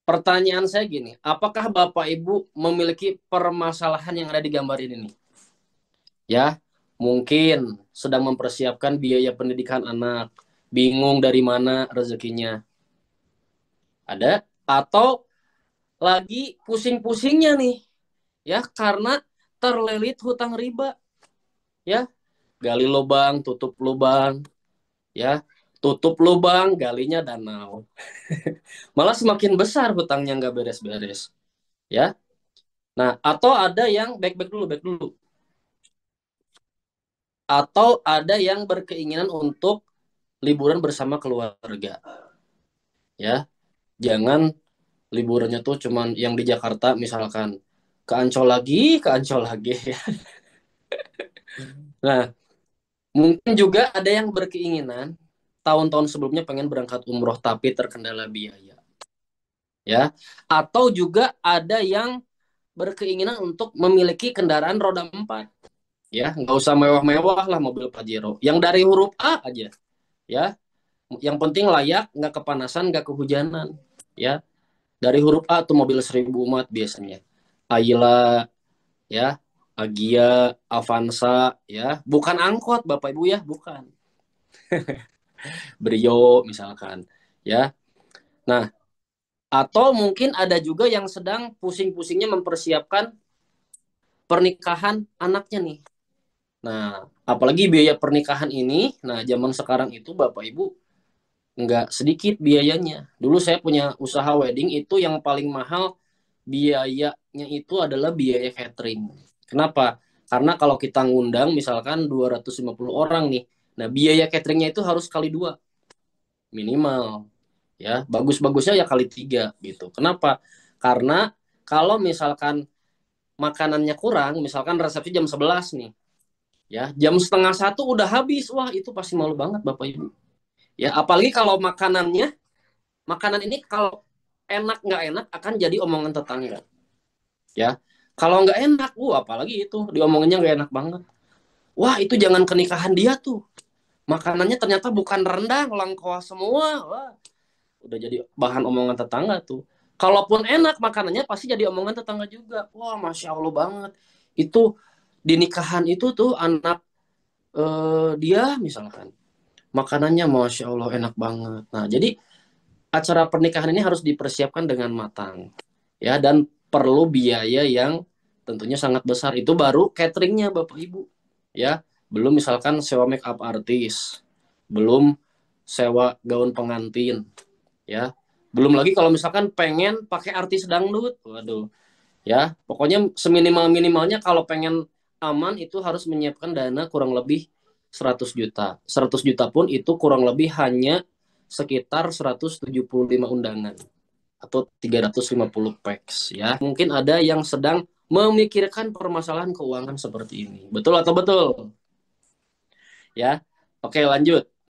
Pertanyaan saya gini, apakah Bapak Ibu memiliki permasalahan yang ada di gambar ini nih? Ya, mungkin sedang mempersiapkan biaya pendidikan anak, bingung dari mana rezekinya. Ada? Atau lagi pusing-pusingnya nih, ya karena terlilit hutang riba, ya. Gali lubang, tutup lubang, ya. Tutup lubang, galinya danau. Malah semakin besar hutangnya nggak beres-beres, ya. Nah, atau ada yang back dulu. Atau ada yang berkeinginan untuk liburan bersama keluarga, ya. Jangan liburannya tuh cuman yang di Jakarta misalkan ke Ancol lagi. Nah, mungkin juga ada yang berkeinginan tahun-tahun sebelumnya pengen berangkat umroh tapi terkendala biaya, ya. Atau juga ada yang berkeinginan untuk memiliki kendaraan roda 4, ya. Nggak usah mewah-mewah lah mobil Pajero. Yang dari huruf A aja, ya. Yang penting layak, nggak kepanasan, nggak kehujanan, ya. Dari huruf A tuh mobil 1000 umat biasanya. Ayla, ya. Agia, Avanza, ya. Bukan angkot, Bapak Ibu ya, bukan. Brio misalkan, ya. Nah, atau mungkin ada juga yang sedang pusing-pusingnya mempersiapkan pernikahan anaknya nih. Nah, apalagi biaya pernikahan ini, nah zaman sekarang itu Bapak Ibu nggak sedikit biayanya. Dulu saya punya usaha wedding itu yang paling mahal biayanya itu adalah biaya catering. Kenapa? Karena kalau kita ngundang misalkan 250 orang nih, nah biaya cateringnya itu harus kali dua minimal, ya. Bagus-bagusnya ya kali tiga gitu. Kenapa? Karena kalau misalkan makanannya kurang, misalkan resepsi jam 11 nih, ya jam setengah satu udah habis, wah itu pasti malu banget Bapak Ibu, ya. Apalagi kalau makanan ini kalau enak nggak enak akan jadi omongan tetangga, ya. Kalau nggak enak, apalagi itu diomonginnya nggak enak banget. Wah itu jangan ke nikahan dia tuh, makanannya ternyata bukan rendang, lengkoas semua. Wah, udah jadi bahan omongan tetangga tuh. Kalaupun enak makanannya pasti jadi omongan tetangga juga. Wah, masya Allah banget. Itu di nikahan itu tuh anak dia misalkan makanannya masya Allah enak banget. Nah, jadi acara pernikahan ini harus dipersiapkan dengan matang, ya, dan perlu biaya yang tentunya sangat besar. Itu baru cateringnya Bapak Ibu, ya. Belum misalkan sewa make up artis, belum sewa gaun pengantin, ya. Belum lagi kalau misalkan pengen pakai artis dangdut, waduh, ya. Pokoknya seminimal minimalnya kalau pengen aman itu harus menyiapkan dana kurang lebih 100 juta. 100 juta pun itu kurang lebih hanya sekitar 175 undangan atau 350 packs, ya. Mungkin ada yang sedang memikirkan permasalahan keuangan seperti ini. Betul atau betul? Ya. Oke, lanjut.